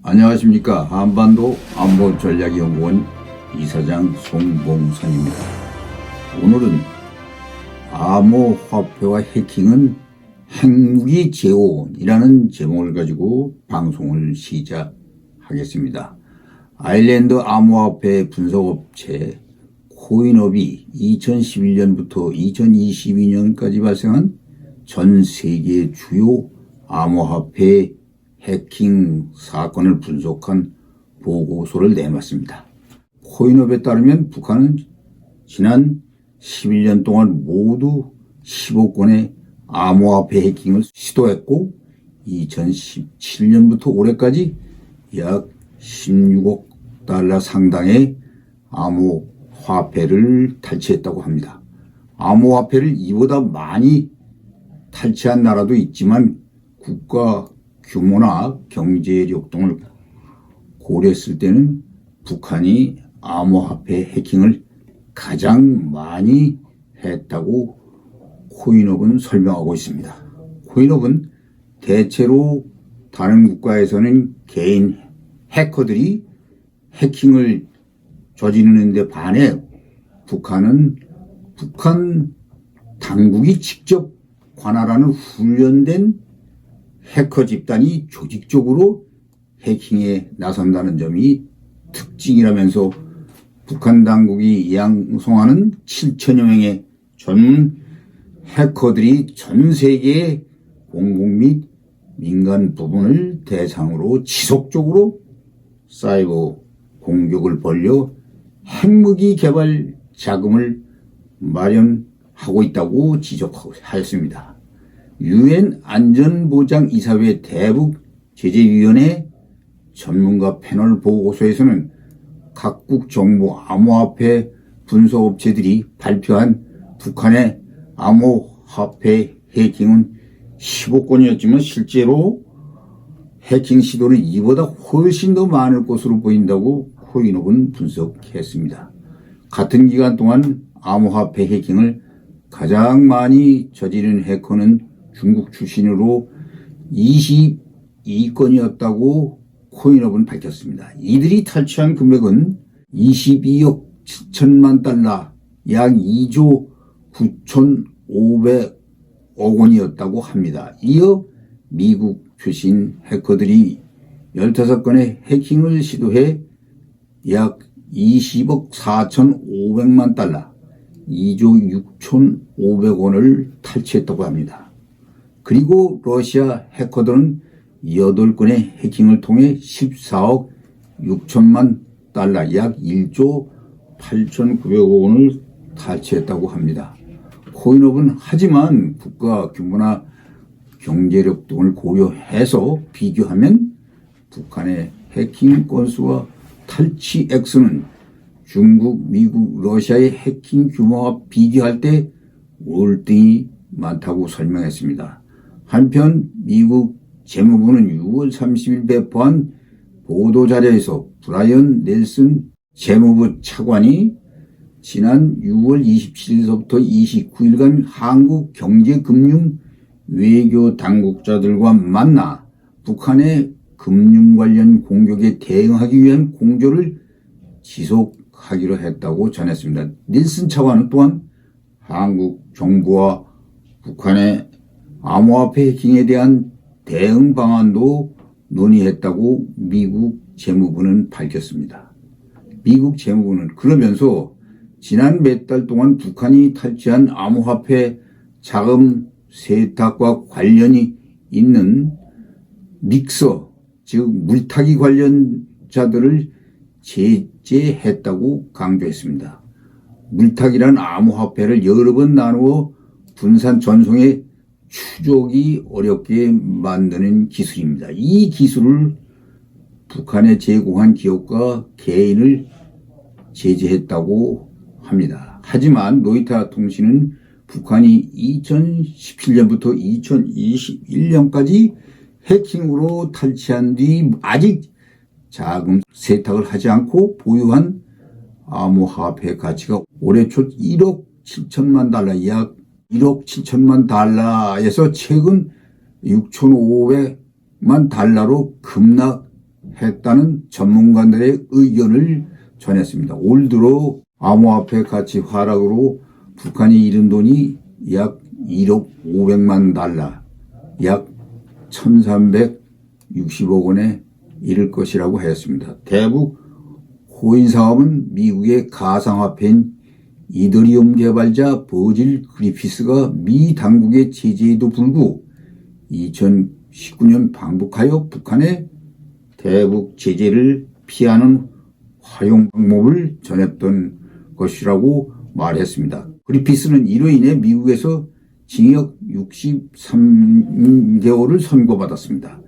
안녕하십니까. 한반도 안보전략연구원 이사장 송봉선입니다. 오늘은 암호화폐와 해킹은 핵무기 재혼이라는 제목을 가지고 방송을 시작하겠습니다. 아일랜드 암호화폐 분석업체 코인업이 2011년부터 2022년까지 발생한 전 세계 주요 암호화폐 해킹 사건을 분석한 보고서를 내놨습니다. 코인업에 따르면 북한은 지난 11년 동안 모두 15건의 암호화폐 해킹을 시도했고 2017년부터 올해까지 약 16억 달러 상당의 암호화폐를 탈취했다고 합니다. 암호화폐를 이보다 많이 탈취한 나라도 있지만 국가 규모나 경제력 등을 고려했을 때는 북한이 암호화폐 해킹을 가장 많이 했다고 코인업은 설명하고 있습니다. 코인업은 대체로 다른 국가에서는 개인 해커들이 해킹을 저지르는 데 반해 북한 당국이 직접 관할하는 훈련된 해커 집단이 조직적으로 해킹에 나선다는 점이 특징이라면서 북한 당국이 양성하는 7천여 명의 전문 해커들이 전 세계의 공공 및 민간 부분을 대상으로 지속적으로 사이버 공격을 벌여 핵무기 개발 자금을 마련하고 있다고 지적하였습니다. UN 안전보장이사회 대북 제재위원회 전문가 패널 보고서에서는 각국 정부 암호화폐 분석업체들이 발표한 북한의 암호화폐 해킹은 15건이었지만 실제로 해킹 시도는 이보다 훨씬 더 많을 것으로 보인다고 코인업은 분석했습니다. 같은 기간 동안 암호화폐 해킹을 가장 많이 저지른 해커는 중국 출신으로 22건이었다고 코인업은 밝혔습니다. 이들이 탈취한 금액은 22억 7천만 달러, 약 2조 9,500억 원이었다고 합니다. 이어 미국 출신 해커들이 15건의 해킹을 시도해 약 20억 4,500만 달러, 2조 6,500원을 탈취했다고 합니다. 그리고 러시아 해커들은 8건의 해킹을 통해 14억 6천만 달러, 약 1조 8,900억 원을 탈취했다고 합니다. 코인업은 하지만 국가 규모나 경제력 등을 고려해서 비교하면 북한의 해킹 건수와 탈취 액수는 중국, 미국, 러시아의 해킹 규모와 비교할 때 월등히 많다고 설명했습니다. 한편 미국 재무부는 6월 30일 배포한 보도자료에서 브라이언 넬슨 재무부 차관이 지난 6월 27일서부터 29일간 한국 경제금융 외교 당국자들과 만나 북한의 금융 관련 공격에 대응하기 위한 공조를 지속하기로 했다고 전했습니다. 닐슨 차관은 또한 한국 정부와 북한의 암호화폐 해킹에 대한 대응 방안도 논의했다고 미국 재무부는 밝혔습니다. 미국 재무부는 그러면서 지난 몇 달 동안 북한이 탈취한 암호화폐 자금 세탁과 관련이 있는 믹서, 즉 물타기 관련자들을 제재했다고 강조했습니다. 물타기란 암호화폐를 여러 번 나누어 분산 전송해 추적이 어렵게 만드는 기술입니다. 이 기술을 북한에 제공한 기업과 개인을 제재했다고 합니다. 하지만 로이터 통신은 북한이 2017년부터 2021년까지 해킹으로 탈취한 뒤 아직 자금 세탁을 하지 않고 보유한 암호화폐 가치가 올해 초 1억 7천만 달러, 약 1억 7천만 달러에서 최근 6,500만 달러로 했다는 전문가들의 의견을 전했습니다. 올 들어 암호화폐 가치 하락으로 북한이 잃은 돈이 약 1억 500만 달러, 약 1360억 원에 이를 것이라고 하였습니다. 대북 코인 사업은 미국의 가상화폐인 이더리움 개발자 버질 그리피스가 미 당국의 제재에도 불구 2019년 방북하여 북한의 대북 제재를 피하는 활용 방법을 전했던 것이라고 말했습니다. 그리피스는 이로 인해 미국에서 징역 63개월을 선고받았습니다.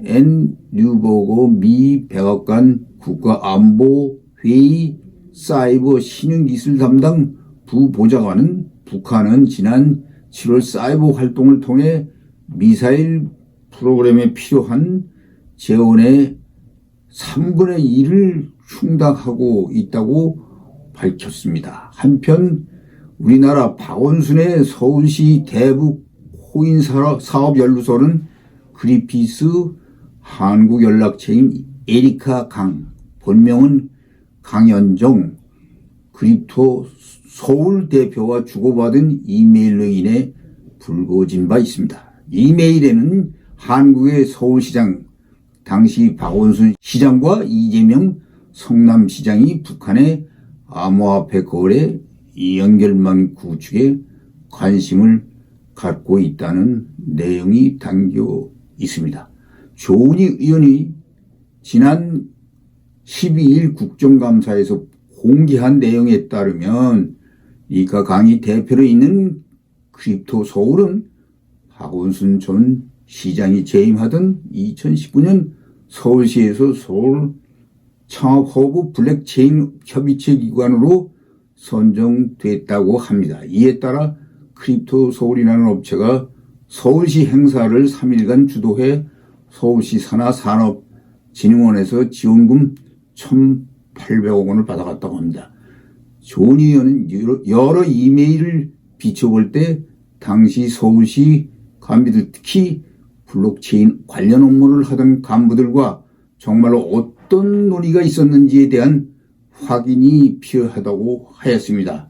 앤 뉴버거 미 백악관 국가안보회의 사이버 신흥기술 담당 부보좌관은 북한은 지난 7월 사이버 활동을 통해 미사일 프로그램에 필요한 재원의 3분의 1을 충당하고 있다고 밝혔습니다. 한편 우리나라 박원순의 서울시 대북 코인 사업 연구소는 그리피스 한국연락체인 에리카 강, 본명은 강현정, 크립토 서울 대표와 주고받은 이메일로 인해 불거진 바 있습니다. 이메일에는 한국의 서울시장, 당시 박원순 시장과 이재명 성남시장이 북한의 암호화폐 거래 연결망 구축에 관심을 갖고 있다는 내용이 담겨 있습니다. 조은희 의원이 지난 12일 국정감사에서 공개한 내용에 따르면 이가 강의 대표로 있는 크립토 서울은 박원순 전 시장이 재임하던 2019년 서울시에서 서울 창업허브 블랙체인 협의체 기관으로 선정됐다고 합니다. 이에 따라 크립토 서울이라는 업체가 서울시 행사를 3일간 주도해 서울시 산하산업진흥원에서 지원금 1,800억 원을 받아갔다고 합니다. 조은 의원은 여러 이메일을 비춰볼 때 당시 서울시 간부들, 특히 블록체인 관련 업무를 하던 간부들과 정말로 어떤 논의가 있었는지에 대한 확인이 필요하다고 하였습니다.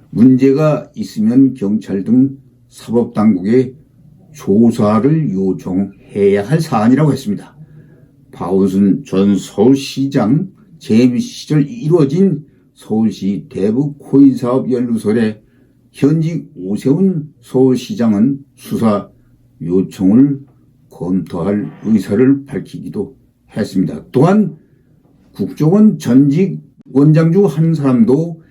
문제가 있으면 경찰 등 사법당국에 조사를 요청해야 할 사안이라고 했습니다. 박원순 전 서울시장 재임 시절 이루어진 서울시 대북 코인 사업 연루설에 현직 오세훈 서울시장은 수사 요청을 검토할 의사를 밝히기도 했습니다. 또한 국정원 전직 원장 중 한 사람도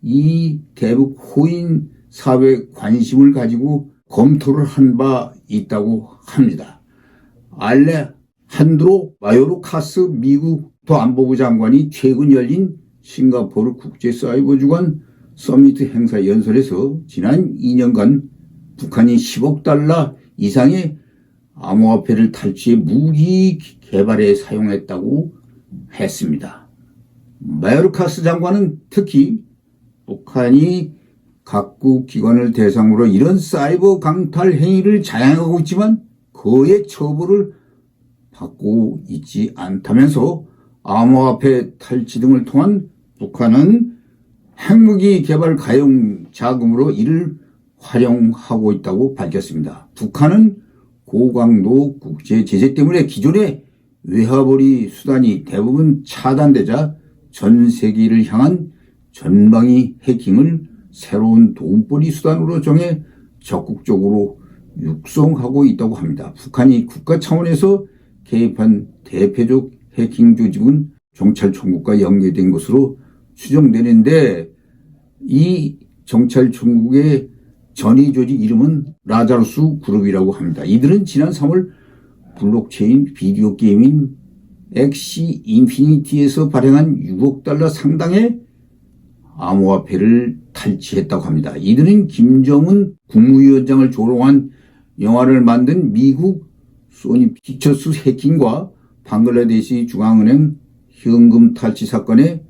이 대북 코인 사업에 관심을 가지고 검토를 한 바 있다고 합니다. 알레한드로 마요르카스 미국 안보부 장관이 최근 열린 싱가포르 국제사이버주간 서미트 행사 연설에서 지난 2년간 북한이 10억 달러 이상의 암호화폐를 탈취해 무기 개발에 사용했다고 했습니다. 마요르카스 장관은 특히 북한이 각국 기관을 대상으로 이런 사이버 강탈 행위를 자행하고 있지만 그의 처벌을 받고 있지 않다면서 암호화폐 탈취 등을 통한 북한은 핵무기 개발 가용 자금으로 이를 활용하고 있다고 밝혔습니다. 북한은 고강도 국제 제재 때문에 기존의 외화벌이 수단이 대부분 차단되자 전 세계를 향한 전방위 해킹을 새로운 돈벌이 수단으로 정해 적극적으로 육성하고 있다고 합니다. 북한이 국가 차원에서 개입한 대표적 해킹 조직은 경찰총국과 연계된 것으로 추정되는데 이 경찰총국의 전위 조직 이름은 라자루스 그룹이라고 합니다. 이들은 지난 3월 블록체인 비디오 게임인 엑시 인피니티에서 발행한 6억 달러 상당의 암호화폐를 탈취했다고 합니다. 이들은 김정은 국무위원장을 조롱한 영화를 만든 미국 소니 픽처스 해킹과 방글라데시 중앙은행 현금 탈취 사건의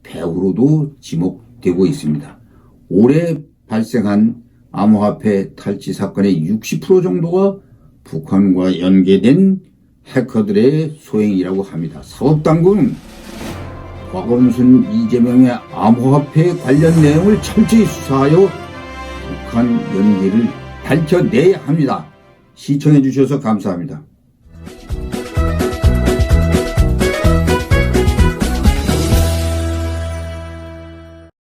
배후로도 지목되고 있습니다. 올해 발생한 암호화폐 탈취 사건의 60% 정도가 북한과 연계된 해커들의 소행이라고 합니다. 사법당국은 곽원순, 이재명의 암호화폐 관련 내용을 철저히 수사하여 북한 연기를 밝혀내야 합니다. 시청해 주셔서 감사합니다.